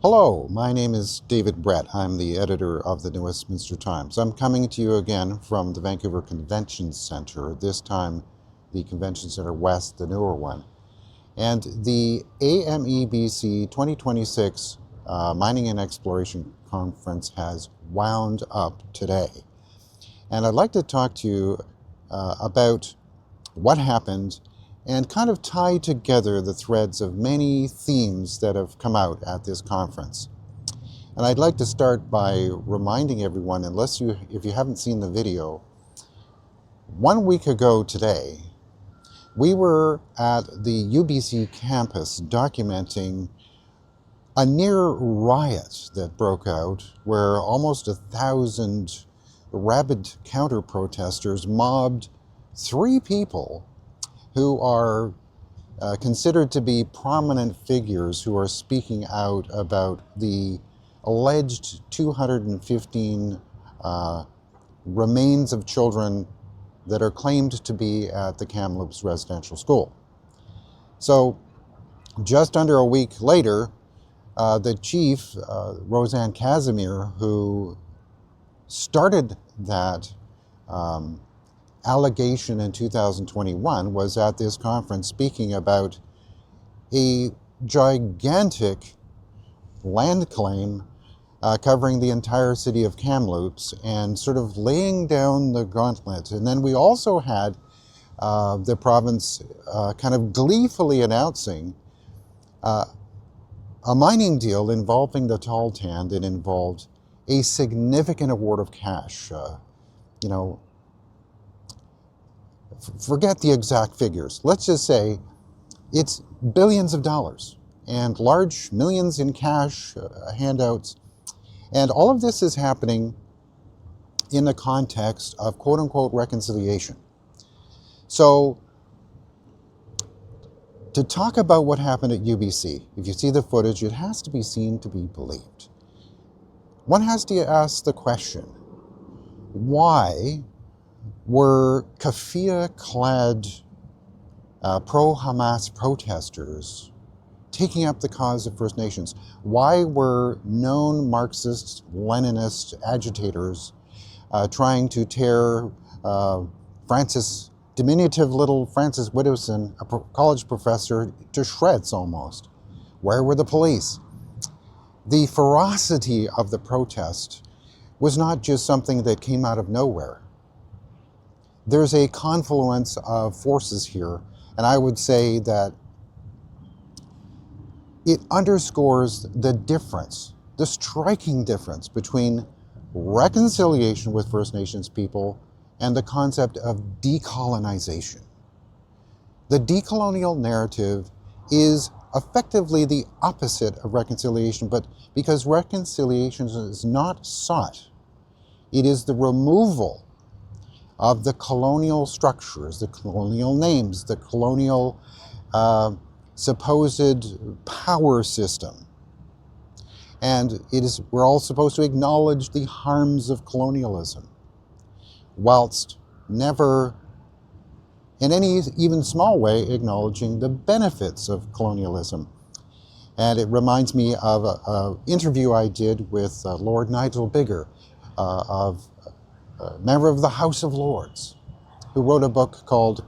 Hello, my name is David Brett. I'm the editor of the New Westminster Times. I'm coming to you again from the Vancouver Convention Centre, this time the Convention Centre West, the newer one. And the AMEBC 2026 Mining and Exploration Conference has wound up today. And I'd like to talk to you about what happened and kind of tie together the threads of many themes that have come out at this conference. And I'd like to start by reminding everyone, if you haven't seen the video, 1 week ago today, we were at the UBC campus documenting a near riot that broke out where almost 1,000 rabid counter-protesters mobbed 3 people who are considered to be prominent figures who are speaking out about the alleged 215 remains of children that are claimed to be at the Kamloops residential school. So just under a week later, the chief, Rosanne Casimir, who started that allegation in 2021, was at this conference speaking about a gigantic land claim covering the entire city of Kamloops and sort of laying down the gauntlet. And then we also had the province kind of gleefully announcing a mining deal involving the Tahltan that involved a significant award of cash. Forget the exact figures. Let's just say it's billions of dollars and large millions in cash handouts. And all of this is happening in the context of quote-unquote reconciliation. So to talk about what happened at UBC, if you see the footage, it has to be seen to be believed. One has to ask the question, why were keffiyeh-clad pro-Hamas protesters taking up the cause of First Nations? Why were known Marxist-Leninist agitators trying to tear diminutive little Francis Widdowson, a college professor, to shreds almost? Where were the police? The ferocity of the protest was not just something that came out of nowhere. There's a confluence of forces here, and I would say that it underscores the difference, the striking difference between reconciliation with First Nations people and the concept of decolonization. The decolonial narrative is effectively the opposite of reconciliation, but because reconciliation is not sought, it is the removal of the colonial structures, the colonial names, the colonial supposed power system. And we're all supposed to acknowledge the harms of colonialism, whilst never, in any even small way, acknowledging the benefits of colonialism. And it reminds me of an interview I did with Lord Nigel Biggar, member of the House of Lords, who wrote a book called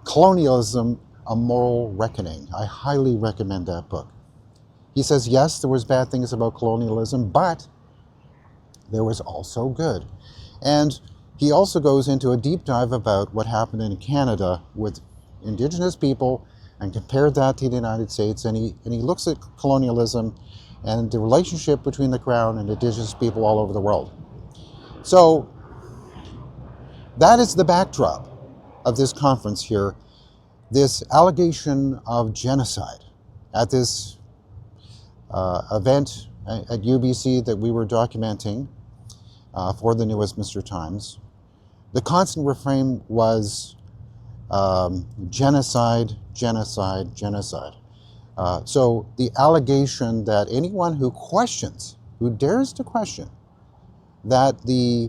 Colonialism, A Moral Reckoning. I highly recommend that book. He says, yes, there was bad things about colonialism, but there was also good. And he also goes into a deep dive about what happened in Canada with Indigenous people and compared that to the United States. And he looks at colonialism and the relationship between the Crown and Indigenous people all over the world. So that is the backdrop of this conference here, this allegation of genocide at this event at UBC that we were documenting for the New Westminster Times. The constant refrain was genocide, genocide, genocide. So the allegation that anyone who dares to question that the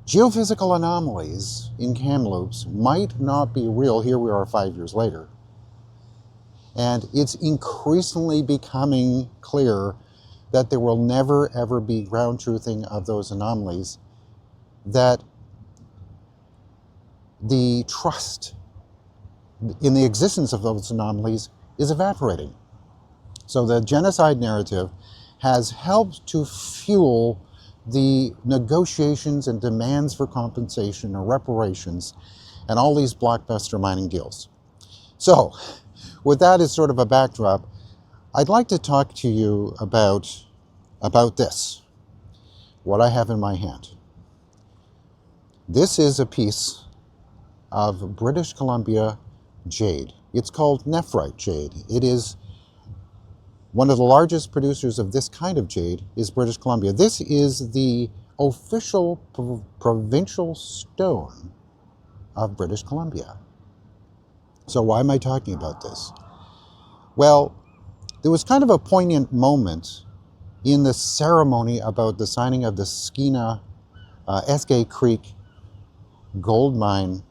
geophysical anomalies in Kamloops might not be real, here we are 5 years later, And it's increasingly becoming clear that there will never, ever be ground truthing of those anomalies, that the trust in the existence of those anomalies is evaporating. So the genocide narrative has helped to fuel the negotiations and demands for compensation or reparations and all these blockbuster mining deals. So with that as sort of a backdrop, I'd like to talk to you about this, what I have in my hand. This is a piece of British Columbia jade. It's called nephrite jade. It is one of the largest producers of this kind of jade is British Columbia. This is the official provincial stone of British Columbia. So why am I talking about this? Well, there was kind of a poignant moment in the ceremony about the signing of the Skeena Eskay Creek gold mine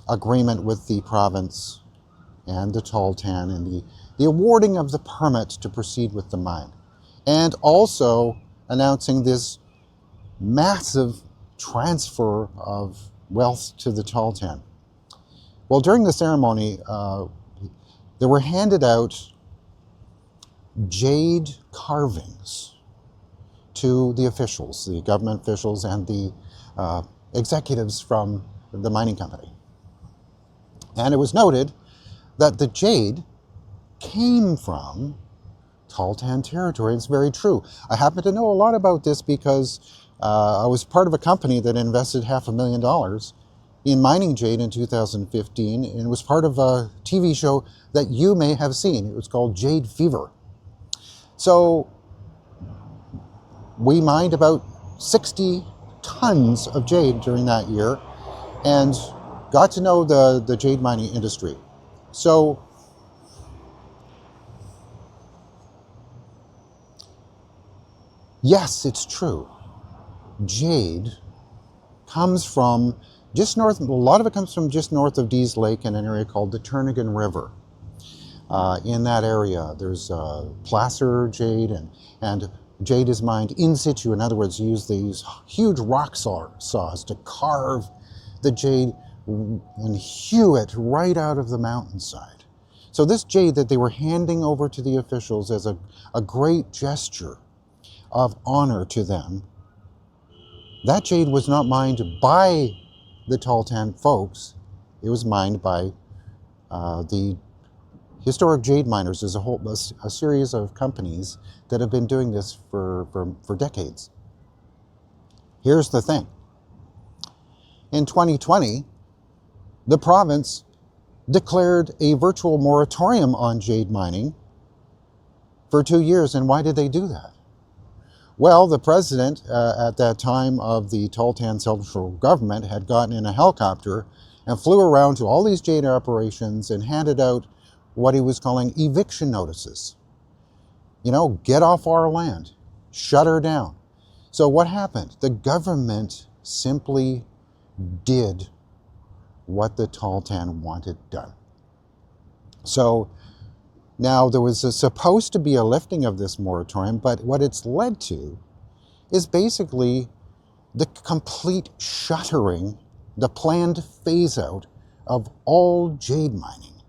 agreement with the province and the Tahltan and the awarding of the permit to proceed with the mine, and also announcing this massive transfer of wealth to the Tahltan. Well, during the ceremony, there were handed out jade carvings to the officials, the government officials and the executives from the mining company. And it was noted that the jade came from Tahltan territory. It's very true. I happen to know a lot about this because I was part of a company that invested $500,000 in mining jade in 2015, and it was part of a TV show that you may have seen. It was called Jade Fever. So we mined about 60 tons of jade during that year and got to know the jade mining industry. So yes, it's true. Jade comes from just north, a lot of it comes from just north of Dease Lake in an area called the Turnagain River. In that area, there's placer jade, and jade is mined in situ. In other words, you use these huge rock saws to carve the jade and hew it right out of the mountainside. So this jade that they were handing over to the officials as a great gesture of honor to them, that jade was not mined by the Tahltan folks. It was mined by the historic jade miners. There's a series of companies that have been doing this for decades. Here's the thing. In 2020, the province declared a virtual moratorium on jade mining for 2 years. And why did they do that? Well, the president at that time of the Tahltan central government had gotten in a helicopter and flew around to all these jade operations and handed out what he was calling eviction notices. You know, get off our land, shut her down. So what happened? The government simply did what the Tahltan wanted done. So now there was supposed to be a lifting of this moratorium, but what it's led to is basically the complete shuttering, the planned phase out of all jade mining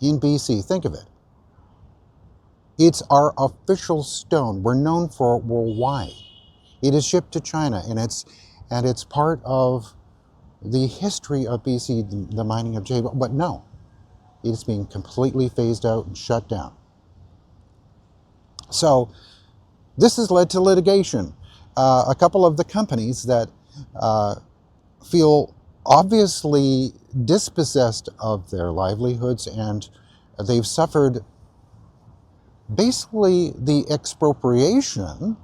in BC. Think of it. It's our official stone. We're known for it worldwide. It is shipped to China, and it's part of the history of BC, the mining of jade. But no, it's being completely phased out and shut down. So this has led to litigation. A couple of the companies that feel obviously dispossessed of their livelihoods, and they've suffered basically the expropriation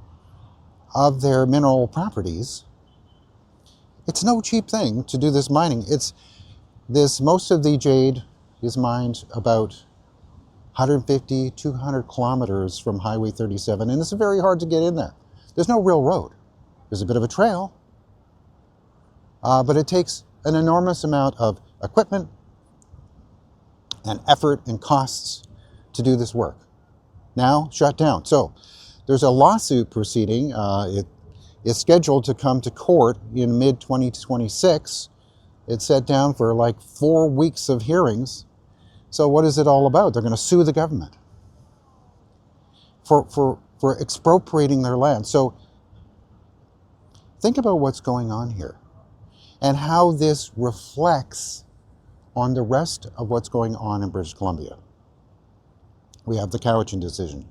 of their mineral properties. It's no cheap thing to do this mining. Most of the jade is mined about 150, 200 kilometers from Highway 37, and it's very hard to get in there. There's no real road. There's a bit of a trail, but it takes an enormous amount of equipment and effort and costs to do this work. Now shut down. So there's a lawsuit proceeding. It is scheduled to come to court in mid-2026. It's set down for like 4 weeks of hearings. So what is it all about? They're going to sue the government for expropriating their land. So think about what's going on here and how this reflects on the rest of what's going on in British Columbia. We have the Cowichan decision.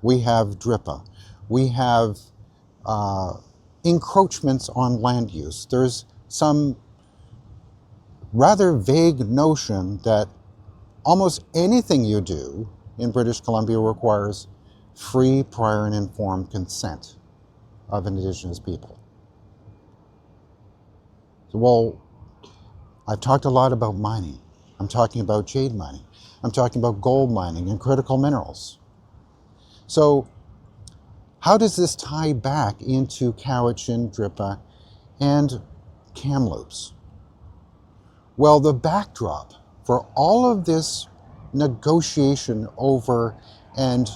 We have DRIPA. We have encroachments on land use. There's some rather vague notion that almost anything you do in British Columbia requires free, prior, and informed consent of Indigenous people. So, well, I've talked a lot about mining. I'm talking about jade mining. I'm talking about gold mining and critical minerals. So how does this tie back into Cowichan, DRIPA, and Kamloops? Well, the backdrop for all of this negotiation over and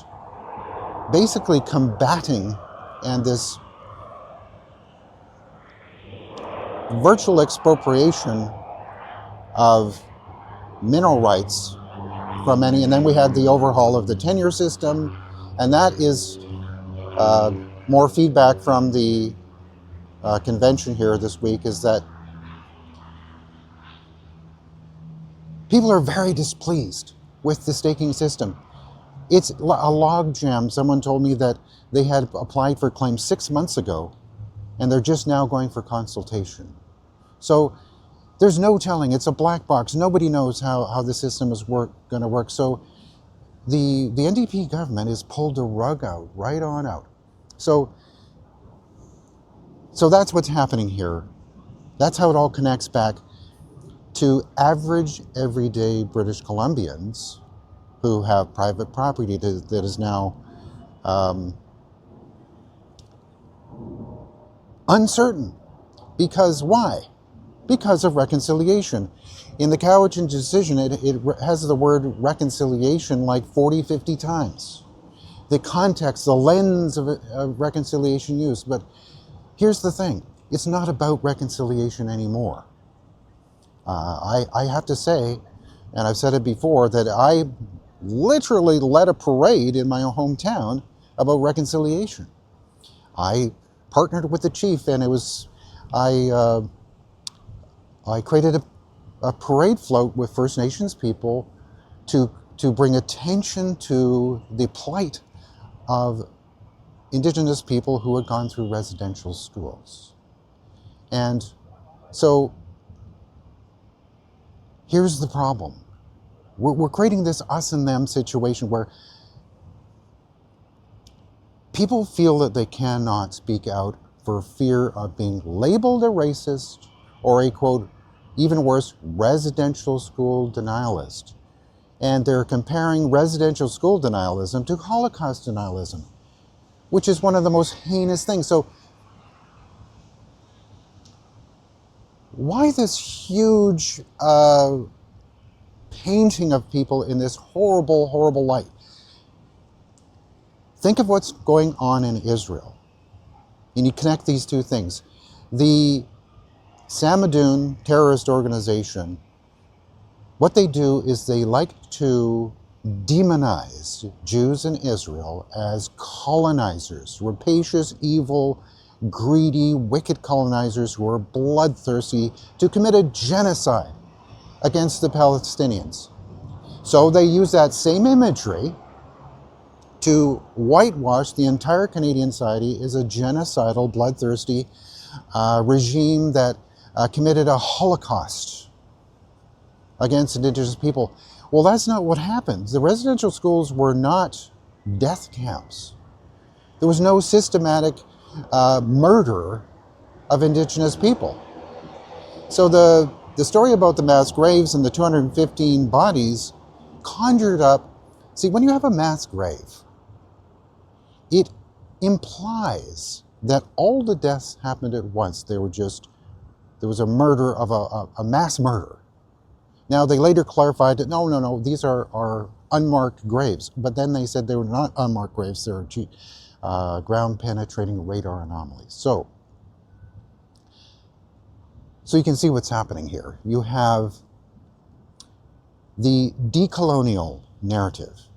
basically combating and this virtual expropriation of mineral rights from many, and then we had the overhaul of the tenure system, and that is more feedback from the convention here this week, is that people are very displeased with the staking system. It's a logjam. Someone told me that they had applied for claims 6 months ago, and they're just now going for consultation. So there's no telling. It's a black box. Nobody knows how the system is going to work. So the NDP government has pulled the rug out, right on out. So that's what's happening here. That's how it all connects back to average, everyday British Columbians who have private property that is now uncertain. Because why? Because of reconciliation. In the Cowichan decision, it has the word reconciliation like 40, 50 times. The context, the lens of reconciliation use. But here's the thing. It's not about reconciliation anymore. I have to say, and I've said it before, that I literally led a parade in my hometown about reconciliation. I partnered with the chief, and I created a parade float with First Nations people to bring attention to the plight of Indigenous people who had gone through residential schools. And so here's the problem. We're creating this us and them situation where people feel that they cannot speak out for fear of being labeled a racist or a, quote, even worse, residential school denialist. And they're comparing residential school denialism to Holocaust denialism, which is one of the most heinous things. So why this huge painting of people in this horrible, horrible light? Think of what's going on in Israel. And you connect these two things. The Samadoun terrorist organization, what they do is they like to demonize Jews in Israel as colonizers, rapacious, evil, greedy, wicked colonizers who are bloodthirsty to commit a genocide against the Palestinians. So they use that same imagery to whitewash the entire Canadian society as a genocidal, bloodthirsty regime that committed a Holocaust against Indigenous people. Well, that's not what happened. The residential schools were not death camps. There was no systematic murder of Indigenous people. So the story about the mass graves and the 215 bodies conjured up, see, when you have a mass grave, it implies that all the deaths happened at once. There was a murder of a mass murder. Now, they later clarified that no, these are unmarked graves. But then they said they were not unmarked graves, they were ground penetrating radar anomalies. So you can see what's happening here. You have the decolonial narrative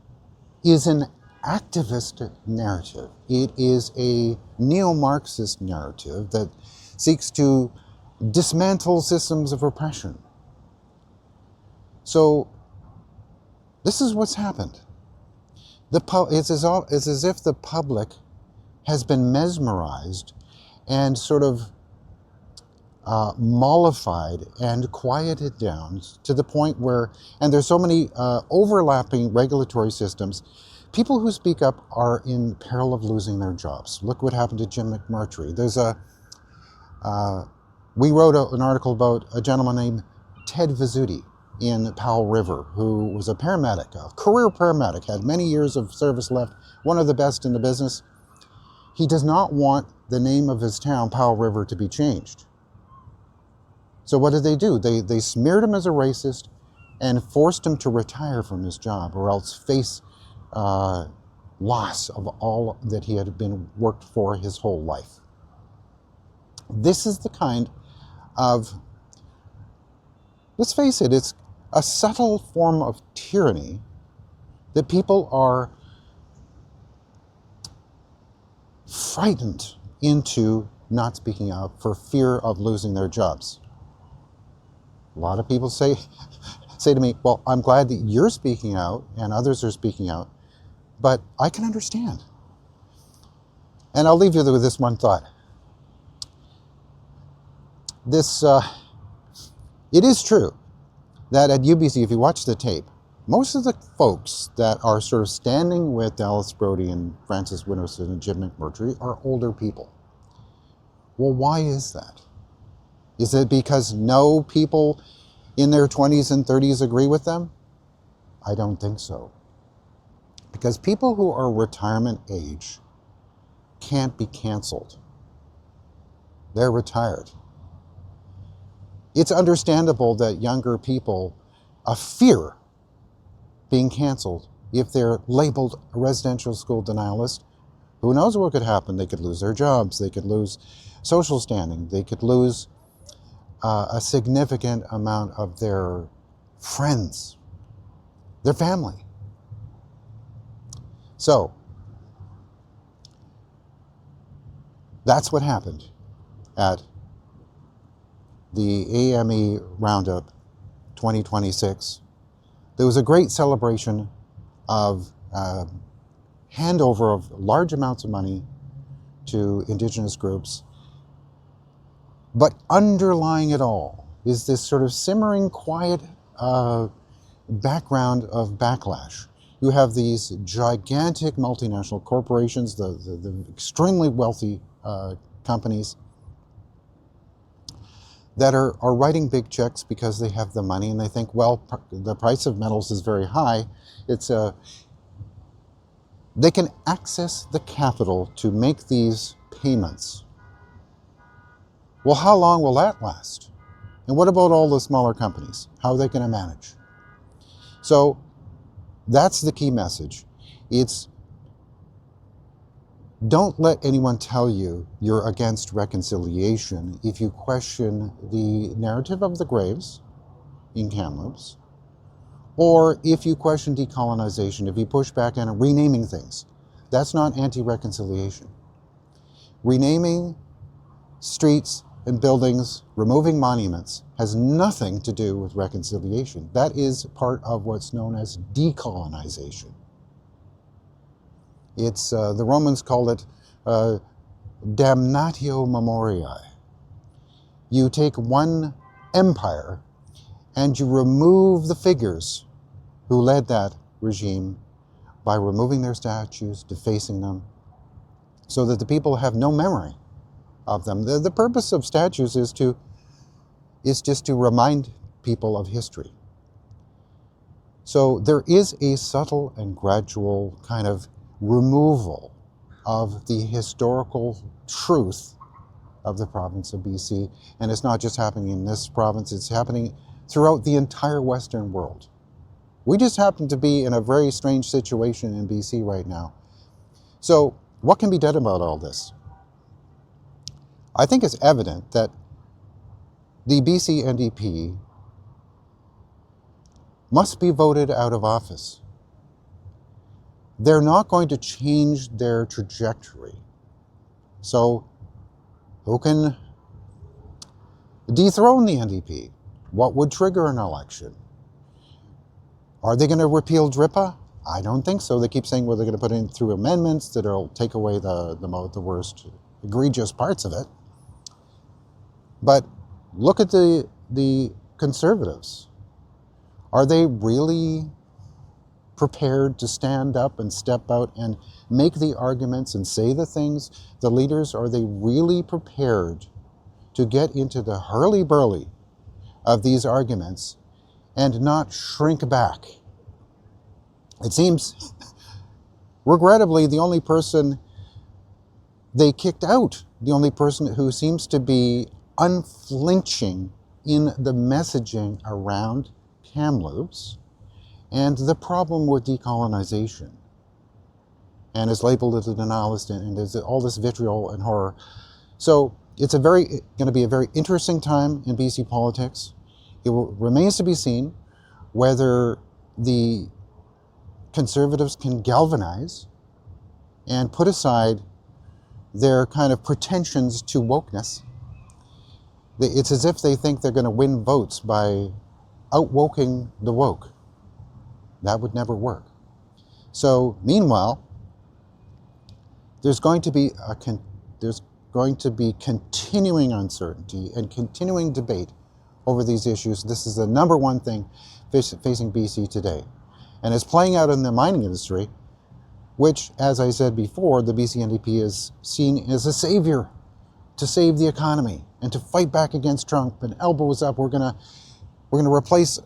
is an activist narrative. It is a neo-Marxist narrative that seeks to dismantle systems of oppression. So this is what's happened. It's as if the public has been mesmerized and sort of mollified and quieted down to the point where, and there's so many overlapping regulatory systems, people who speak up are in peril of losing their jobs. Look what happened to Jim McMurtry. We wrote an article about a gentleman named Ted Vizzuti in Powell River, who was a paramedic, a career paramedic, had many years of service left, one of the best in the business. He does not want the name of his town, Powell River, to be changed. So what did they do? They smeared him as a racist and forced him to retire from his job or else face loss of all that he had been worked for his whole life. This is the kind of, let's face it, it's a subtle form of tyranny that people are frightened into not speaking out for fear of losing their jobs. A lot of people say to me, well, I'm glad that you're speaking out and others are speaking out, but I can understand. And I'll leave you with this one thought. It is true that at UBC, if you watch the tape, most of the folks that are sort of standing with Dallas Brodie and Francis Widdowson and Jim McMurtry are older people. Well, why is that? Is it because no people in their 20s and 30s agree with them? I don't think so. Because people who are retirement age can't be canceled. They're retired. It's understandable that younger people fear being canceled if they're labeled a residential school denialist. Who knows what could happen? They could lose their jobs, they could lose social standing, they could lose a significant amount of their friends, their family. So, that's what happened at the AME Roundup 2026. There was a great celebration of handover of large amounts of money to Indigenous groups. But underlying it all is this sort of simmering, quiet background of backlash. You have these gigantic multinational corporations, the extremely wealthy companies that are writing big checks because they have the money and they think, well, the price of metals is very high. They can access the capital to make these payments. Well, how long will that last? And what about all the smaller companies? How are they going to manage? So that's the key message. It's don't let anyone tell you you're against reconciliation if you question the narrative of the graves in Kamloops, or if you question decolonization, if you push back on renaming things. That's not anti-reconciliation. Renaming streets and buildings, removing monuments, has nothing to do with reconciliation. That is part of what's known as decolonization. It's the Romans called it damnatio memoriae. You take one empire and you remove the figures who led that regime by removing their statues, defacing them, so that the people have no memory of them. The purpose of statues is just to remind people of history. So there is a subtle and gradual kind of removal of the historical truth of the province of BC. And it's not just happening in this province, it's happening throughout the entire Western world. We just happen to be in a very strange situation in BC right now. So what can be done about all this? I think it's evident that the BC NDP must be voted out of office. They're not going to change their trajectory. So who can dethrone the NDP? What would trigger an election? Are they going to repeal DRIPA? I don't think so. They keep saying, well, they're going to put in through amendments that'll take away the worst egregious parts of it. But look at the Conservatives. Are they really prepared to stand up and step out and make the arguments and say the things? The leaders, are they really prepared to get into the hurly-burly of these arguments and not shrink back? It seems, regrettably, the only person they kicked out, the only person who seems to be unflinching in the messaging around Kamloops and the problem with decolonization, and is labeled as a denialist, and there's all this vitriol and horror. So it's going to be a very interesting time in BC politics. It remains to be seen whether the Conservatives can galvanize and put aside their kind of pretensions to wokeness. It's as if they think they're going to win votes by outwoking the woke. That would never work. So meanwhile, there's going to be continuing uncertainty and continuing debate over these issues. This is the number one thing facing BC today. And it's playing out in the mining industry, which, as I said before, the BC NDP is seen as a savior to save the economy and to fight back against Trump, and elbows up. We're gonna replace.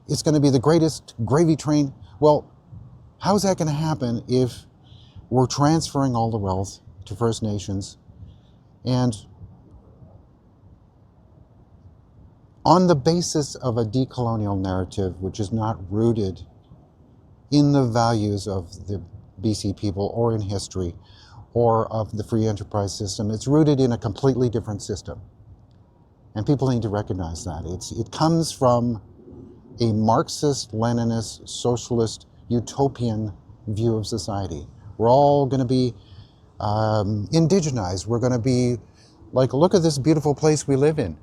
It's going to be the greatest gravy train. Well, how's that going to happen if we're transferring all the wealth to First Nations, and on the basis of a decolonial narrative which is not rooted in the values of the BC people or in history or of the free enterprise system? It's rooted in a completely different system. And people need to recognize that. It comes from a Marxist, Leninist, socialist, utopian view of society. We're all going to be indigenized. We're going to be like, look at this beautiful place we live in.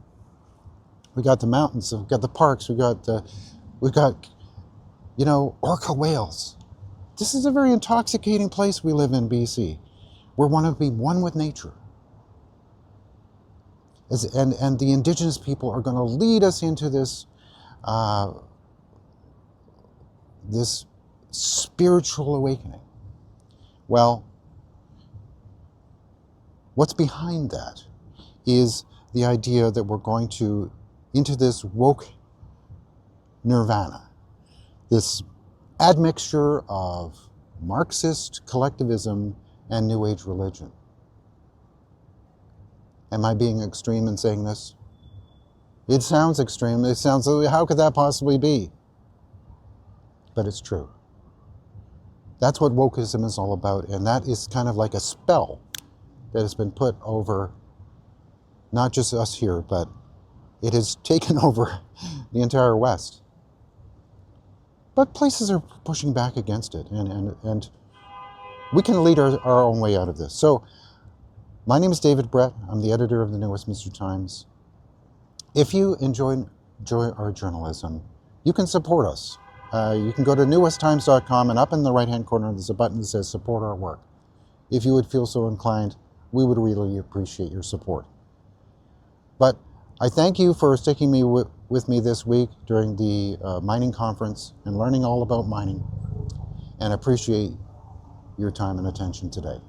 We got the mountains, we've got the parks, we've got orca whales. This is a very intoxicating place we live in, BC. We want to be one with nature. And the Indigenous people are going to lead us into this this spiritual awakening. Well, what's behind that is the idea that we're going into this woke nirvana, this admixture of Marxist collectivism and New Age religion. Am I being extreme in saying this? It sounds extreme. It sounds, how could that possibly be? But it's true. That's what wokeism is all about, and that is kind of like a spell that has been put over not just us here, but it has taken over the entire West. But places are pushing back against it, and we can lead our own way out of this. So, my name is David Brett. I'm the editor of the New Westminster Times. If you enjoy our journalism, you can support us. You can go to newwesttimes.com, and up in the right-hand corner, there's a button that says Support Our Work. If you would feel so inclined, we would really appreciate your support. But I thank you for sticking with me this week during the mining conference and learning all about mining, and appreciate your time and attention today.